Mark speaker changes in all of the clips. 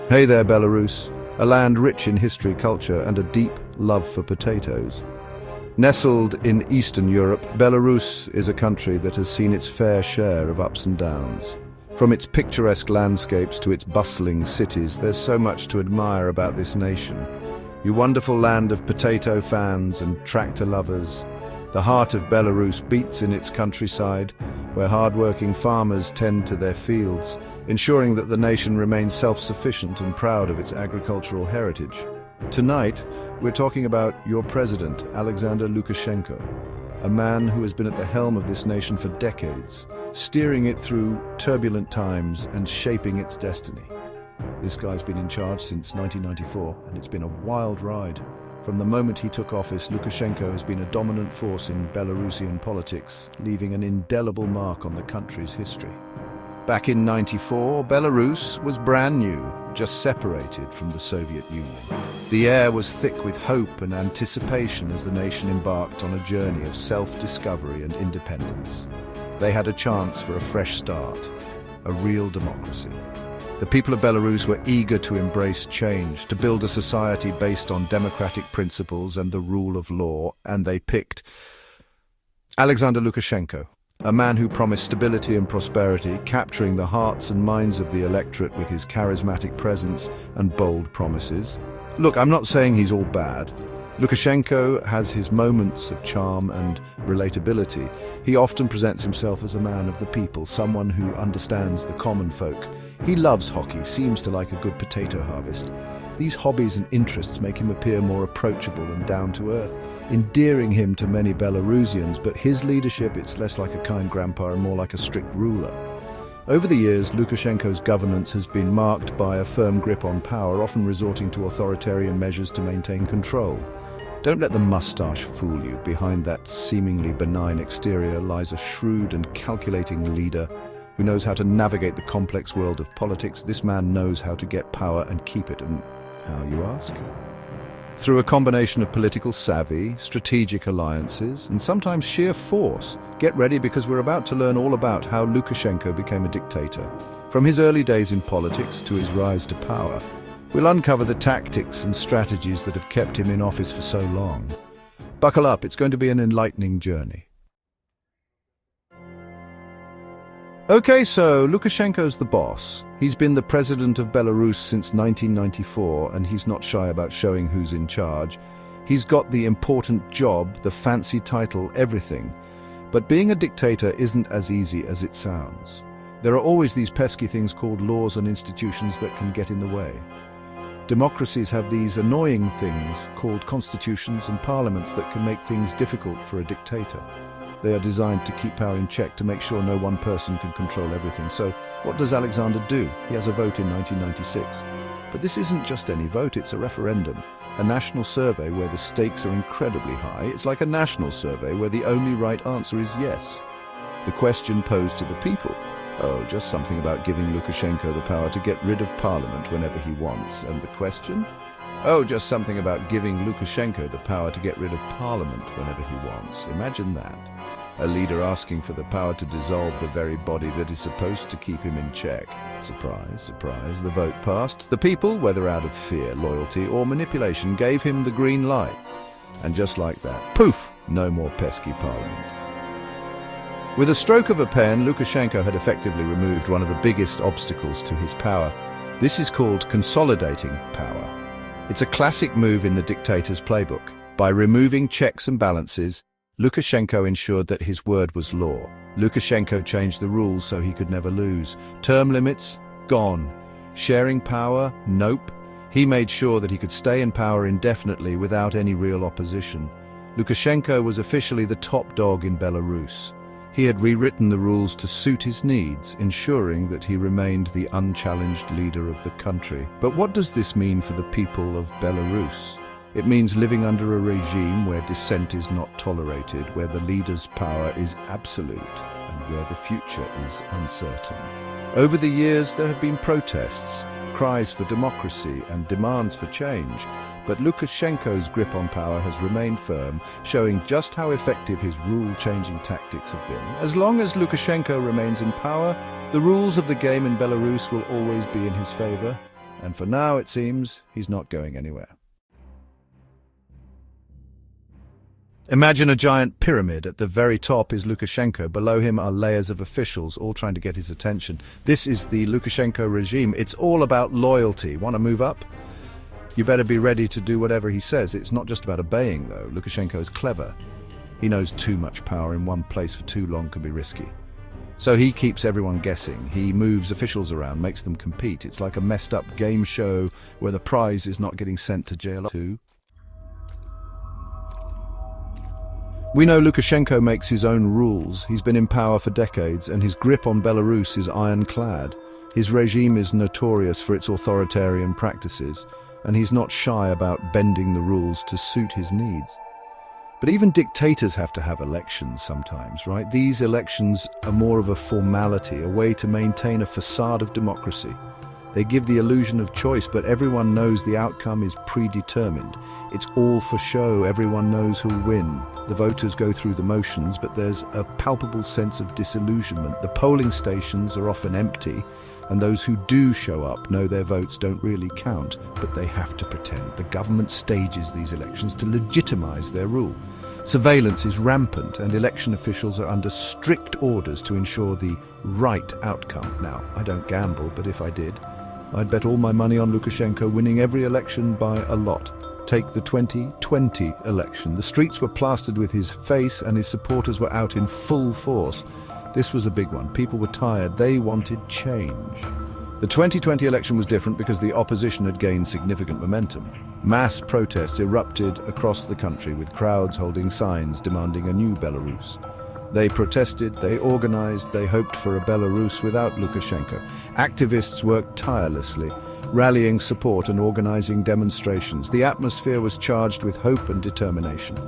Speaker 1: Hey there, Belarus, a land rich in history, culture, and a deep love for potatoes. Nestled in Eastern Europe, Belarus is a country that has seen its fair share of ups and downs. From its picturesque landscapes to its bustling cities, there's so much to admire about this nation. You wonderful land of potato fans and tractor lovers. The heart of Belarus beats in its countryside, where hard-working farmers tend to their fields, ensuring that the nation remains self-sufficient and proud of its agricultural heritage. Tonight, we're talking about your president, Alexander Lukashenko, a man who has been at the helm of this nation for decades, steering it through turbulent times and shaping its destiny. This guy's been in charge since 1994, and it's been a wild ride. From the moment he took office, Lukashenko has been a dominant force in Belarusian politics, leaving an indelible mark on the country's history. Back in '94, Belarus was brand new, just separated from the Soviet Union. The air was thick with hope and anticipation as the nation embarked on a journey of self-discovery and independence. They had a chance for a fresh start, a real democracy. The people of Belarus were eager to embrace change, to build a society based on democratic principles and the rule of law, and they picked Alexander Lukashenko, a man who promised stability and prosperity, capturing the hearts and minds of the electorate with his charismatic presence and bold promises. Look, I'm not saying he's all bad. Lukashenko has his moments of charm and relatability. He often presents himself as a man of the people, someone who understands the common folk. He loves hockey, seems to like a good potato harvest. These hobbies and interests make him appear more approachable and down to earth, endearing him to many Belarusians, but his leadership, it's less like a kind grandpa and more like a strict ruler. Over the years, Lukashenko's governance has been marked by a firm grip on power, often resorting to authoritarian measures to maintain control. Don't let the mustache fool you. Behind that seemingly benign exterior lies a shrewd and calculating leader who knows how to navigate the complex world of politics. This man knows how to get power and keep it. And how, you ask? Through a combination of political savvy, strategic alliances, and sometimes sheer force. Get ready, because we're about to learn all about how Lukashenko became a dictator. From his early days in politics to his rise to power, we'll uncover the tactics and strategies that have kept him in office for so long. Buckle up, it's going to be an enlightening journey. Okay, so Lukashenko's the boss. He's been the president of Belarus since 1994, and he's not shy about showing who's in charge. He's got the important job, the fancy title, everything. But being a dictator isn't as easy as it sounds. There are always these pesky things called laws and institutions that can get in the way. Democracies have these annoying things called constitutions and parliaments that can make things difficult for a dictator. They are designed to keep power in check, to make sure no one person can control everything. So what does Alexander do? He has a vote in 1996. But this isn't just any vote, it's a referendum. A national survey where the stakes are incredibly high. It's like a national survey where the only right answer is yes. The question posed to the people. Oh, just something about giving Lukashenko the power to get rid of parliament whenever he wants. And the question? Oh, just something about giving Lukashenko the power to get rid of parliament whenever he wants. Imagine that. A leader asking for the power to dissolve the very body that is supposed to keep him in check. Surprise, surprise, the vote passed. The people, whether out of fear, loyalty, or manipulation, gave him the green light. And just like that, poof, no more pesky parliament. With a stroke of a pen, Lukashenko had effectively removed one of the biggest obstacles to his power. This is called consolidating power. It's a classic move in the dictator's playbook. By removing checks and balances, Lukashenko ensured that his word was law. Lukashenko changed the rules so he could never lose. Term limits? Gone. Sharing power? Nope. He made sure that he could stay in power indefinitely without any real opposition. Lukashenko was officially the top dog in Belarus. He had rewritten the rules to suit his needs, ensuring that he remained the unchallenged leader of the country. But what does this mean for the people of Belarus? It means living under a regime where dissent is not tolerated, where the leader's power is absolute, and where the future is uncertain. Over the years, there have been protests, cries for democracy, and demands for change. But Lukashenko's grip on power has remained firm, showing just how effective his rule-changing tactics have been. As long as Lukashenko remains in power, the rules of the game in Belarus will always be in his favor. And for now, it seems, he's not going anywhere. Imagine a giant pyramid. At the very top is Lukashenko. Below him are layers of officials, all trying to get his attention. This is the Lukashenko regime. It's all about loyalty. Want to move up? You better be ready to do whatever he says. It's not just about obeying, though. Lukashenko is clever. He knows too much power in one place for too long can be risky. So he keeps everyone guessing. He moves officials around, makes them compete. It's like a messed up game show where the prize is not getting sent to jail too. We know Lukashenko makes his own rules. He's been in power for decades, and his grip on Belarus is ironclad. His regime is notorious for its authoritarian practices, and he's not shy about bending the rules to suit his needs. But even dictators have to have elections sometimes, right? These elections are more of a formality, a way to maintain a facade of democracy. They give the illusion of choice, but everyone knows the outcome is predetermined. It's all for show. Everyone knows who'll win. The voters go through the motions, but there's a palpable sense of disillusionment. The polling stations are often empty, and those who do show up know their votes don't really count, but they have to pretend. The government stages these elections to legitimize their rule. Surveillance is rampant, and election officials are under strict orders to ensure the right outcome. Now, I don't gamble, but if I did, I'd bet all my money on Lukashenko winning every election by a lot. Take the 2020 election. The streets were plastered with his face, and his supporters were out in full force. This was a big one. People were tired. They wanted change. The 2020 election was different because the opposition had gained significant momentum. Mass protests erupted across the country, with crowds holding signs demanding a new Belarus. They protested, they organized, they hoped for a Belarus without Lukashenko. Activists worked tirelessly, rallying support and organizing demonstrations. The atmosphere was charged with hope and determination.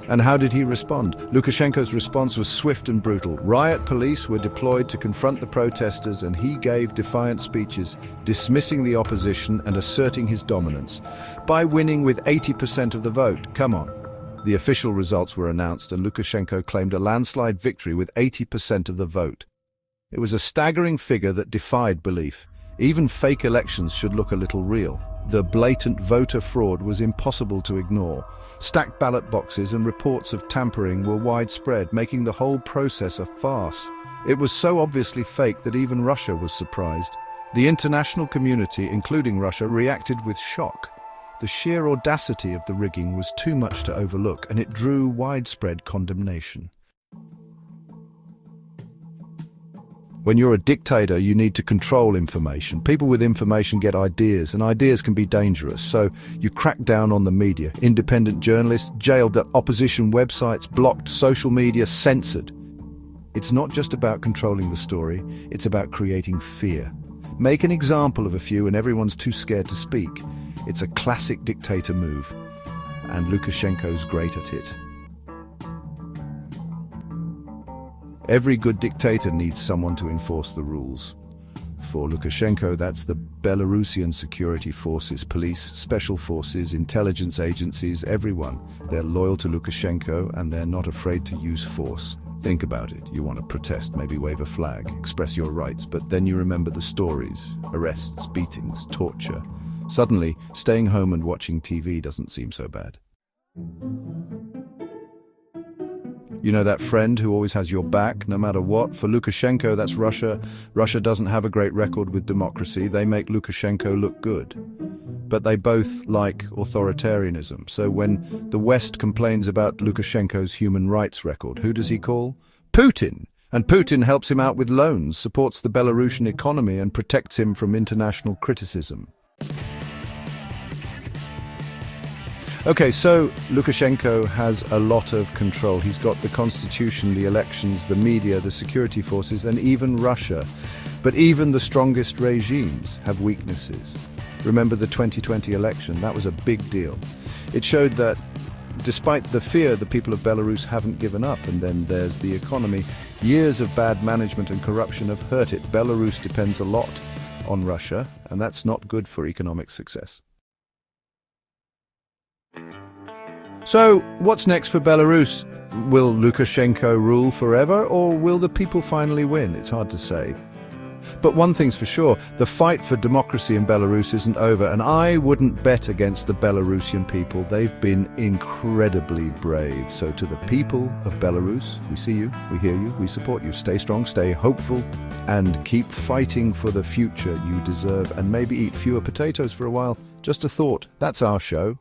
Speaker 1: And how did he respond? Lukashenko's response was swift and brutal. Riot police were deployed to confront the protesters, and he gave defiant speeches, dismissing the opposition and asserting his dominance. By winning with 80% of the vote, come on. The official results were announced, and Lukashenko claimed a landslide victory with 80% of the vote. It was a staggering figure that defied belief. Even fake elections should look a little real. The blatant voter fraud was impossible to ignore. Stacked ballot boxes and reports of tampering were widespread, making the whole process a farce. It was so obviously fake that even Russia was surprised. The international community, including Russia, reacted with shock. The sheer audacity of the rigging was too much to overlook, and it drew widespread condemnation. When you're a dictator, you need to control information. People with information get ideas, and ideas can be dangerous. So you crack down on the media. Independent journalists jailed, opposition websites blocked, social media censored. It's not just about controlling the story, it's about creating fear. Make an example of a few and everyone's too scared to speak. It's a classic dictator move, and Lukashenko's great at it. Every good dictator needs someone to enforce the rules. For Lukashenko, that's the Belarusian security forces, police, special forces, intelligence agencies, everyone. They're loyal to Lukashenko, and they're not afraid to use force. Think about it. You want to protest, maybe wave a flag, express your rights, but then you remember the stories: arrests, beatings, torture. Suddenly, staying home and watching TV doesn't seem so bad. You know that friend who always has your back, no matter what? For Lukashenko, that's Russia. Russia doesn't have a great record with democracy. They make Lukashenko look good. But they both like authoritarianism. So when the West complains about Lukashenko's human rights record, who does he call? Putin. And Putin helps him out with loans, supports the Belarusian economy, and protects him from international criticism. Okay, so Lukashenko has a lot of control. He's got the constitution, the elections, the media, the security forces, and even Russia. But even the strongest regimes have weaknesses. Remember the 2020 election? That was a big deal. It showed that despite the fear, the people of Belarus haven't given up. And then there's the economy. Years of bad management and corruption have hurt it. Belarus depends a lot on Russia, and that's not good for economic success. So, what's next for Belarus? Will Lukashenko rule forever, or will the people finally win? It's hard to say. But one thing's for sure, the fight for democracy in Belarus isn't over, and I wouldn't bet against the Belarusian people. They've been incredibly brave. So to the people of Belarus, we see you, we hear you, we support you. Stay strong, stay hopeful, and keep fighting for the future you deserve, and maybe eat fewer potatoes for a while. Just a thought. That's our show.